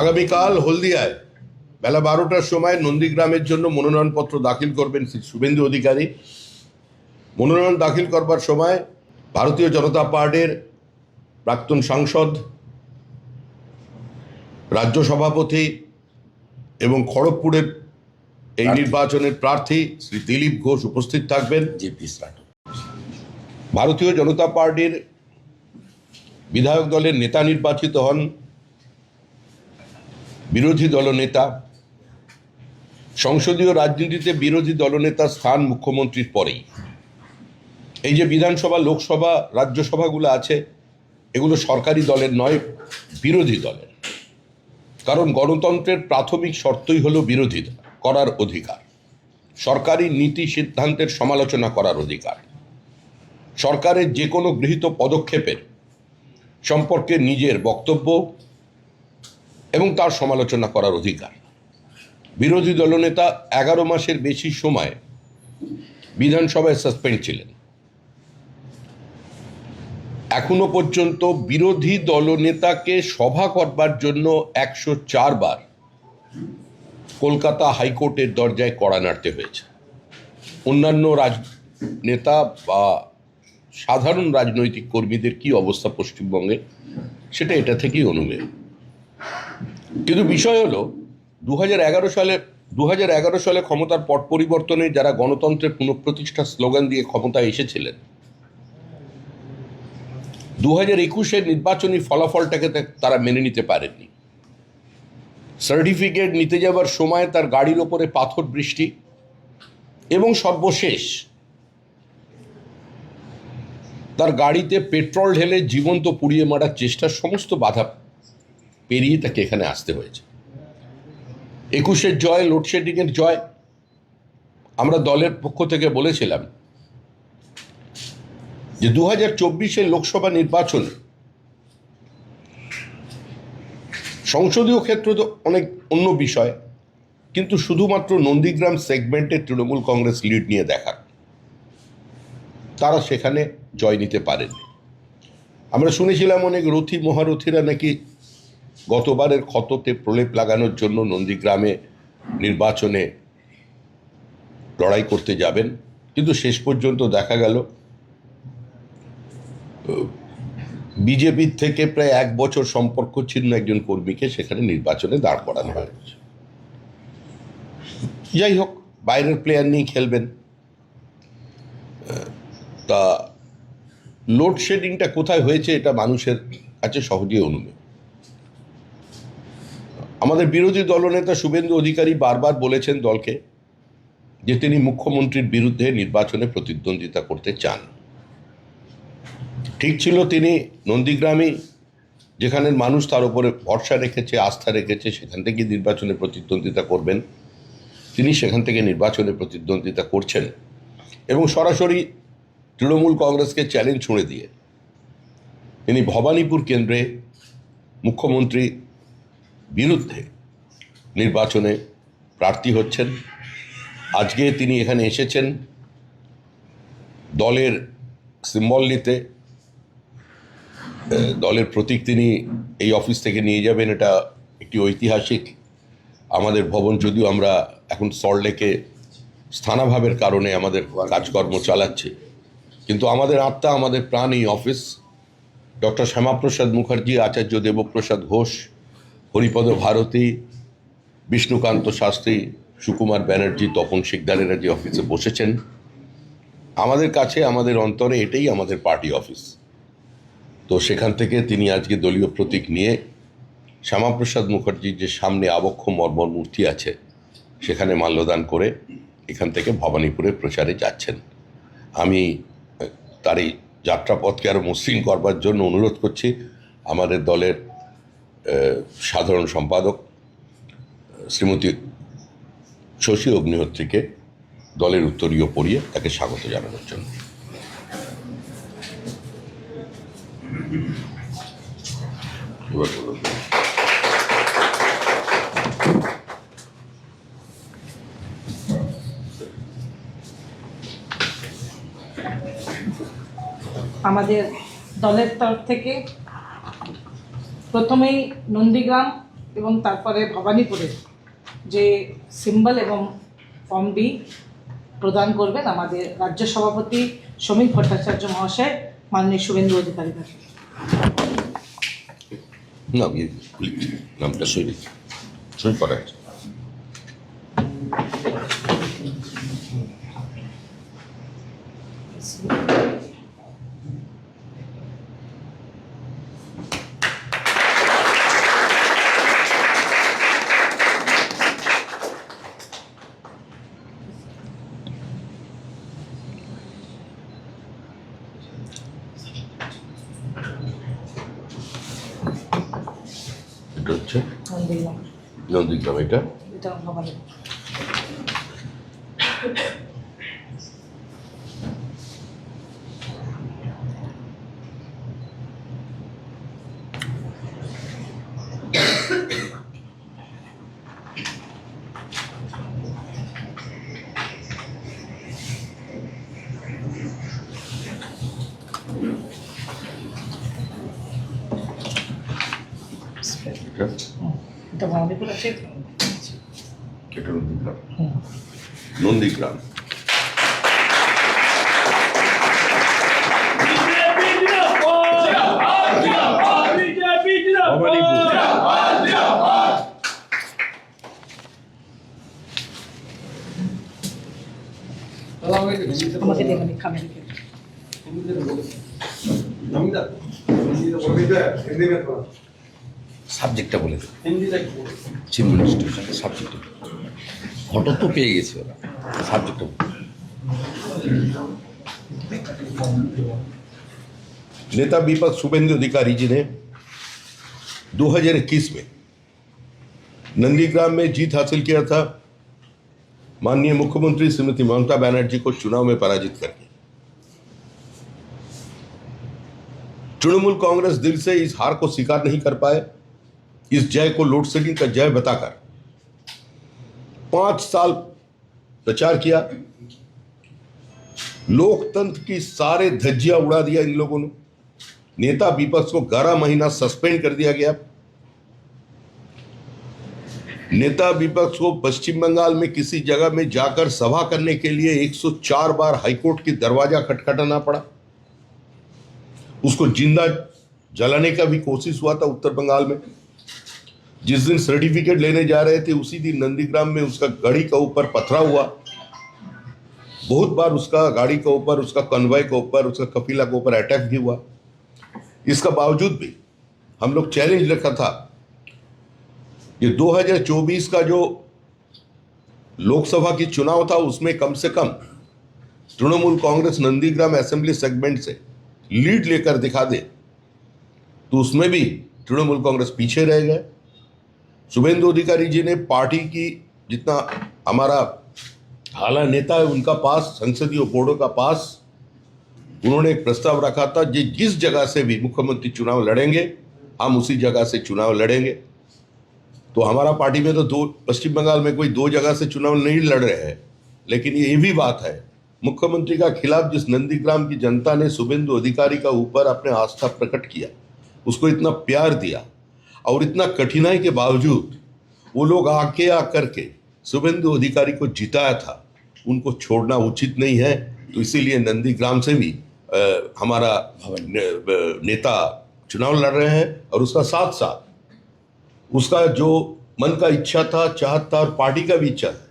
আগামীকাল হলদিয়ায় বেলা 12টার সময় নন্দীগ্রামের জন্য মনোনয়নপত্র দাখিল করবেন শ্রী শুভেন্দু অধিকারী। মনোনয়ন দাখিল করবার সময় ভারতীয় জনতা পার্টির প্রাক্তন সাংসদ, রাজ্য সভাপতি এবং খড়গপুরের এই নির্বাচনের প্রার্থী শ্রী দিলীপ ঘোষ উপস্থিত থাকবেন। ভারতীয় জনতা পার্টির বিধায়ক দলের নেতা নির্বাচিত হন বিরোধী দলনেতা। সংসদীয় রাজনীতিতে বিরোধী দলনেতার স্থান মুখ্যমন্ত্রীর পরেই। এই যে বিধানসভা, লোকসভা, রাজ্যসভাগুলো আছে, এগুলো সরকারি দলের নয়, বিরোধী দলের। কারণ গণতন্ত্রের প্রাথমিক শর্তই হলো বিরোধিতা করার অধিকার, সরকারি নীতি সিদ্ধান্তের সমালোচনা করার অধিকার, সরকারের যে কোনো গৃহীত পদক্ষেপের সম্পর্কে নিজের বক্তব্য এবং তার সমালোচনা করার অধিকার। বিরোধী দলনেতা 11 মাসের বেশি সময় বিধানসভায় সাসপেন্ড ছিলেন। এখনো পর্যন্ত বিরোধী দলনেতাকে সভা করবার জন্য 104 বার কলকাতা হাইকোর্টের দরজায় কড়া নাড়তে হয়েছে। অন্যান্য রাজনেতা বা সাধারণ রাজনৈতিক কর্মীদের কি অবস্থা পশ্চিমবঙ্গে, সেটা এটা থেকেই অনুমেয়। কিন্তু বিষয় হলো 2011 সালে ক্ষমতার পট পরিবর্তনে যারা গণতন্ত্রের পুনঃপ্রতিষ্ঠার স্লোগান দিয়ে ক্ষমতায় এসেছিলেন, 2021 নির্বাচনী ফলাফলটাকে তারা মেনে নিতে পারেননি। সার্টিফিকেট নিতে যাওয়ার সময় তার গাড়ির ওপরে পাথর বৃষ্টি এবং সর্বশেষ তার গাড়িতে পেট্রোল ঢেলে জীবন্ত পুড়িয়ে মারার চেষ্টার সমস্ত বাধা পেরিয়ে তাকে এখানে আসতে হয়েছে। 21 জয়, লোডশেডিংয়ের জয়। আমরা দলের পক্ষ থেকে বলেছিলাম যে 2024 লোকসভা নির্বাচন সংসদীয় ক্ষেত্র তো অনেক অন্য বিষয়, কিন্তু শুধুমাত্র নন্দীগ্রাম সেগমেন্টে তৃণমূল কংগ্রেস লিড নিয়ে দেখার, তারা সেখানে জয় নিতে পারেনি। আমরা শুনেছিলাম অনেক রথী মহারথীরা নাকি গতবারের ক্ষততে প্রলেপ লাগানোর জন্য নন্দীগ্রামে নির্বাচনে লড়াই করতে যাবেন, কিন্তু শেষ পর্যন্ত দেখা গেল বিজেপির থেকে প্রায় 1 বছর সম্পর্ক ছিন্ন একজন কর্মীকে সেখানে নির্বাচনে দাঁড় করানো হয়েছে। যাই হোক, বাইরের প্লেয়ার নিয়ে খেলবেন। তা লোডশেডিংটা কোথায় হয়েছে এটা মানুষের কাছে সহজেই অনুমেয়। আমাদের বিরোধী দলনেতা শুভেন্দু অধিকারী বারবার বলেছেন দলকে যে তিনি মুখ্যমন্ত্রীর বিরুদ্ধে নির্বাচনে প্রতিদ্বন্দ্বিতা করতে চান। ঠিক ছিল, তিনি নন্দীগ্রামে যেখানে মানুষ তার উপরে ভরসা রেখেছে, আস্থা রেখেছে, সেখান থেকে নির্বাচনে প্রতিদ্বন্দ্বিতা করবেন। তিনি সেখান থেকে নির্বাচনে প্রতিদ্বন্দ্বিতা করছেন এবং সরাসরি তৃণমূল কংগ্রেসকে চ্যালেঞ্জ ছুঁড়ে দিয়ে তিনি ভবানীপুর কেন্দ্রে মুখ্যমন্ত্রী বিরুদ্ধে নির্বাচনে প্রার্থী হচ্ছেন। আজকে তিনি এখানে এসেছেন দলের সিম্বল নিতে, দলের প্রতীক তিনি এই অফিস থেকে নিয়ে যাবেন। এটা একটি ঐতিহাসিক আমাদের ভবন, যদিও আমরা এখন সল্টলেকে স্থানাভাবের কারণে আমাদের কাজকর্ম চালাচ্ছি, কিন্তু আমাদের আত্মা, আমাদের প্রাণ এই অফিস। ডক্টর শ্যামাপ্রসাদ মুখার্জি, আচার্য দেবপ্রসাদ ঘোষ, হরিপদ ভারতী, বিষ্ণুকান্ত শাস্ত্রী, সুকুমার ব্যানার্জি, তপন শিকদারেরা যে অফিসে বসেছেন, আমাদের কাছে, আমাদের অন্তরে এটাই আমাদের পার্টি অফিস। তো সেখান থেকে তিনি আজকে দলীয় প্রতীক নিয়ে শ্যামাপ্রসাদ মুখার্জির যে সামনে আবক্ষ মর্মর মূর্তি আছে সেখানে মাল্যদান করে এখান থেকে ভবানীপুরে প্রচারে যাচ্ছেন। আমি তার এই যাত্রাপথকে আরও মসৃণ করবার জন্য অনুরোধ করছি আমাদের দলের সাধারণ সম্পাদক শ্রীমতী শশী অগ্নিহোত্রীকে দলের উত্তরীয় পড়িয়ে তাকে স্বাগত জানানোর জন্য। আমাদের দলের তরফ থেকে প্রথমেই নন্দীগ্রাম এবং তারপরে ভবানীপুরে যে সিম্বল এবং ফর্ম বি প্রদান করবেন আমাদের রাজ্য সভাপতি শ্রমিক ভট্টাচার্য মহাশয়, মাননীয় শুভেন্দু অধিকারী কাছে। না নামটা সই করা আছে। এটা হচ্ছে নন্দীগ্রাম, এটা ভবানীপুর। এটা ভবানীপুর আছে, এটা নন্দীগ্রাম। আমাকে দেবেন খামের। সাবজেক্টটা বলে দেবো, চিফ মিনিস্টার সাবজেক্টটা ফটো তো পেয়ে গেছে ওরা, সাবজেক্টটা नेता विपक्ष शुभेंदु अधिकारी जी ने 2021 में नंदीग्राम में जीत हासिल किया था। माननीय मुख्यमंत्री श्रीमती ममता बनर्जी को चुनाव में पराजित करके तृणमूल कांग्रेस दिल से इस हार को स्वीकार नहीं कर पाए। इस जय को लोड शेडिंग का जय बताकर 5 साल प्रचार किया, लोकतंत्र की सारे धज्जियां उड़ा दिया इन लोगों ने। नेता विपक्ष को 11 महीना सस्पेंड कर दिया गया। नेता विपक्ष को पश्चिम बंगाल में किसी जगह में जाकर सभा करने के लिए 104 बार हाईकोर्ट की दरवाजा खटखटाना पड़ा। उसको जिंदा जलाने का भी कोशिश हुआ था उत्तर बंगाल में। जिस दिन सर्टिफिकेट लेने जा रहे थे उसी दिन नंदीग्राम में उसका गाड़ी का ऊपर पथराव हुआ। बहुत बार उसका गाड़ी के ऊपर, उसका कन्वॉय के ऊपर, उसका कफिला के ऊपर अटैक भी हुआ। इसका बावजूद भी हम लोग चैलेंज रखा था, ये 2024 का जो लोकसभा की चुनाव था उसमें कम से कम तृणमूल कांग्रेस नंदीग्राम असेंबली सेगमेंट से लीड लेकर दिखा दे, तो उसमें भी तृणमूल कांग्रेस पीछे रह गए। शुभेंदु अधिकारी जी ने पार्टी की जितना हमारा आला नेता है उनका पास, संसदीय बोर्डों का पास उन्होंने एक प्रस्ताव रखा था, जिस जगह से भी मुख्यमंत्री चुनाव लड़ेंगे हम उसी जगह से चुनाव लड़ेंगे। तो हमारा पार्टी में तो पश्चिम बंगाल में कोई 2 जगह से चुनाव नहीं लड़ रहे हैं, लेकिन ये भी बात है, मुख्यमंत्री का खिलाफ जिस नंदीग्राम की जनता ने शुभेंदु अधिकारी का ऊपर अपने आस्था प्रकट किया, उसको इतना प्यार दिया और इतना कठिनाई के बावजूद वो लोग आके आकर के शुभेंदु अधिकारी को जिताया था, उनको छोड़ना उचित नहीं है। तो इसीलिए नंदीग्राम से भी हमारा नेता चुनाव लड़ रहे हैं और उसका साथ साथ उसका जो मन का इच्छा था, चाहत था और पार्टी का भी इच्छा है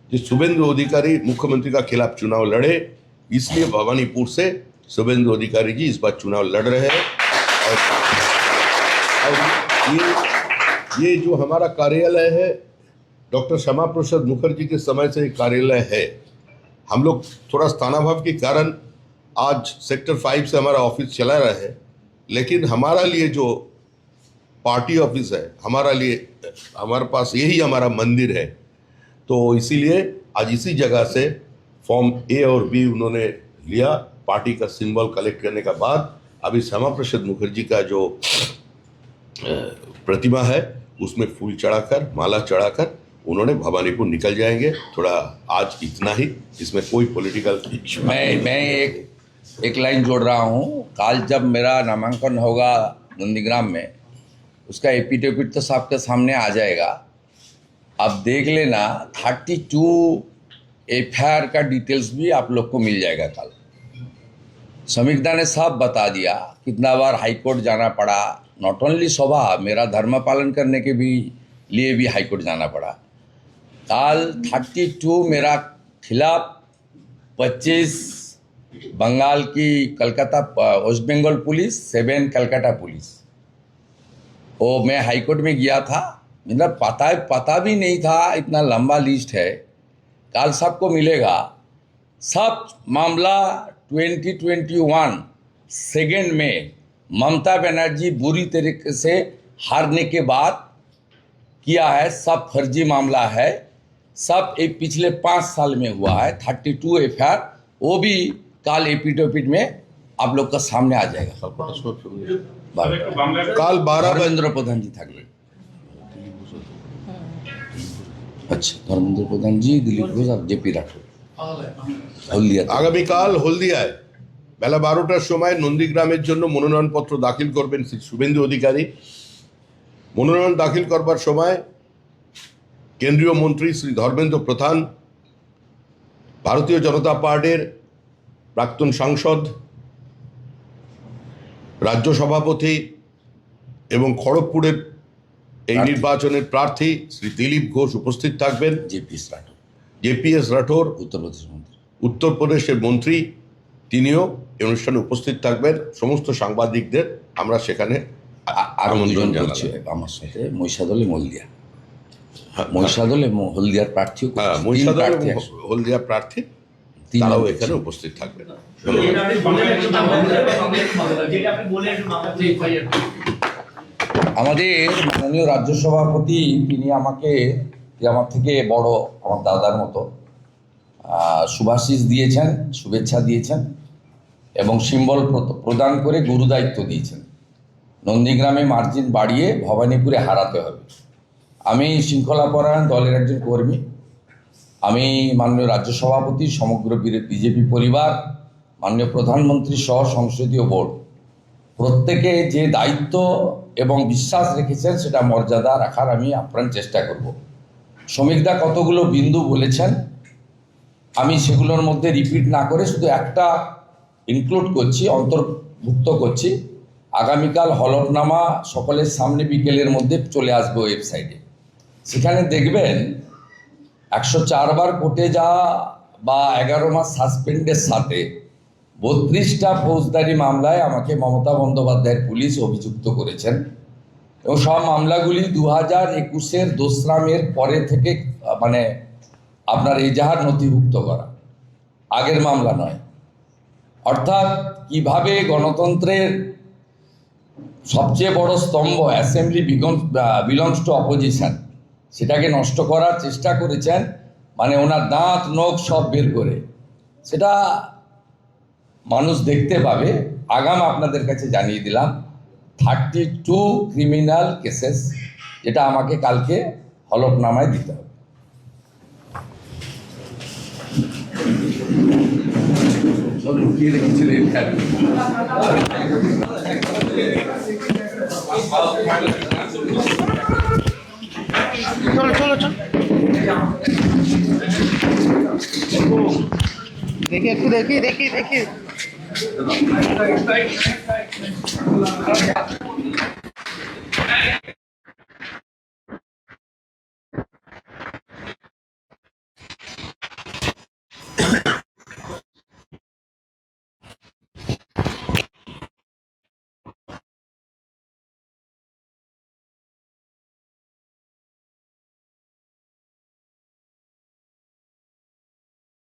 कि शुभेंदु अधिकारी मुख्यमंत्री का खिलाफ चुनाव लड़े। इसलिए भवानीपुर से शुभेंदु अधिकारी जी इस बार चुनाव लड़ रहे हैं। और ये जो हमारा कार्यालय है डॉक्टर श्यामा प्रसाद मुखर्जी के समय से कार्यालय है। हम लोग थोड़ा स्थानाभाव के कारण आज सेक्टर 5 से हमारा ऑफिस चला रहा है, लेकिन हमारा लिए जो पार्टी ऑफिस है, हमारे पास यही हमारा मंदिर है। तो इसीलिए आज इसी जगह से फॉर्म ए और बी उन्होंने लिया। पार्टी का सिंबल कलेक्ट करने के बाद अभी श्यामा प्रसाद मुखर्जी का जो प्रतिमा है उसमें फूल चढ़ाकर, माला चढ़ाकर उन्होंने भवानीपुर निकल जाएंगे। थोड़ा आज इतना ही, इसमें कोई पॉलिटिकल इश्यू मैं एक लाइन जोड़ रहा हूँ। कल जब मेरा नामांकन होगा नंदीग्राम में, उसका एपिडेविट तो सबके सामने आ जाएगा। आप देख लेना 32 एफआईआर का डिटेल्स भी आप लोग को मिल जाएगा कल। समीक्षा ने सब बता दिया कितना बार हाई कोर्ट जाना पड़ा, नॉट ओनली सभा, मेरा धर्म पालन करने के भी लिए भी हाई कोर्ट जाना पड़ा। कल 32 मेरा खिलाफ 25 बंगाल की कलकत्ता वेस्ट बंगाल पुलिस, 7 कलकत्ता पुलिस, वो मैं हाई कोर्ट में गया था, मेरा पता भी नहीं था इतना लंबा लिस्ट है। कल सबको मिलेगा। सब मामला 2021 सेकेंड में ममता बनर्जी बुरी तरीके से हारने के बाद किया है, सब फर्जी मामला है, सब एक पिछले 5 साल में हुआ है। 32 एफआईआर, वो भी कल एपिडेविट में आप लोग का सामने आ जाएगा। কাল 12 ধর্মেন্দ্র প্রধান জি থাকবে। আচ্ছা, ধর্মেন্দ্র প্রধান জি, দিলীপ ঘোষ আর জেপি রাঠোর হলদিয়া। আগামীকাল হলদিয়ায় বেলা 12টার সময় নন্দীগ্রামের জন্য মনোনয়নপত্র দাখিল করবেন শ্রী শুভেন্দু অধিকারী। মনোনয়ন দাখিল করবার সময় কেন্দ্রীয় মন্ত্রী শ্রী ধর্মেন্দ্র প্রধান, ভারতীয় জনতা পার্টির প্রাক্তন সাংসদ, রাজ্য সভাপতি এবং খড়গপুরের এই নির্বাচনের প্রার্থী শ্রী দিলীপ ঘোষ উপস্থিত থাকবেন। জেপিএস রাঠোর উত্তরপ্রদেশের মন্ত্রী, তিনিও এই অনুষ্ঠানে উপস্থিত থাকবেন। সমস্ত সাংবাদিকদের আমরা সেখানে আমন্ত্রণ জানাচ্ছি। আমার সাথে মহিষাদলে হলদিয়া, মহিষাদলে হলদিয়ার প্রার্থী, মহিষাদল এবং হলদিয়া প্রার্থী তারাও এখানে উপস্থিত থাকবেন। আমাদের মাননীয় রাজ্য সভাপতি, তিনি আমাকে, আমার থেকে বড়, আমার দাদার মতো, শুভাশিস দিয়েছেন, শুভেচ্ছা দিয়েছেন এবং সিম্বল প্রদান করে গুরু দায়িত্ব দিয়েছেন। নন্দীগ্রামে মার্জিন বাড়িয়ে ভবানীপুরে হারাতে হবে। আমি শৃঙ্খলাপরায়ণ দলের একজন কর্মী। আমি মাননীয় রাজ্য সভাপতি, সমগ্র বিজেপি পরিবার, মাননীয় প্রধানমন্ত্রী সহ সংসদীয় বোর্ড, প্রত্যেকে যে দায়িত্ব এবং বিশ্বাস রেখেছেন সেটা মর্যাদা রাখার আমি আপ্রাণ চেষ্টা করব। শ্রমিকদা কতগুলো বিন্দু বলেছেন, আমি সেগুলোর মধ্যে রিপিট না করে শুধু একটা ইনক্লুড করছি, অন্তর্ভুক্ত করছি। আগামীকাল হলফনামা সকলের সামনে বিকেলের মধ্যে চলে আসবে ওয়েবসাইটে। সেখানে দেখবেন 104 বার কোর্টে যাওয়া বা 11 মাস সাসপেন্ডের সাথে 32টা ফৌজদারি মামলায় আমাকে মমতা বন্দ্যোপাধ্যায়ের পুলিশ অভিযুক্ত করেছেন এবং সব মামলাগুলি 2021-এর 2রা মের পরে থেকে মানে আপনার এজাহার নথিভুক্ত করা, আগের মামলা নয়। অর্থাৎ কিভাবে গণতন্ত্রের সবচেয়ে বড় স্তম্ভ অ্যাসেম্বলি বিলংস টু অপোজিশন, সেটাকে নষ্ট করার চেষ্টা করেছেন, মানে ওনার দাঁত নখ সব বের করে। সেটা মানুষ দেখতে পাবে। আগাম আপনাদের কাছে জানিয়ে দিলাম 32 ক্রিমিনাল কেসেস, যেটা আমাকে কালকে হলফনামায় দিতে হবে। লুকিয়ে রেখেছিলেন চলো চলো চলো, দেখি একটু দেখি দেখি দেখি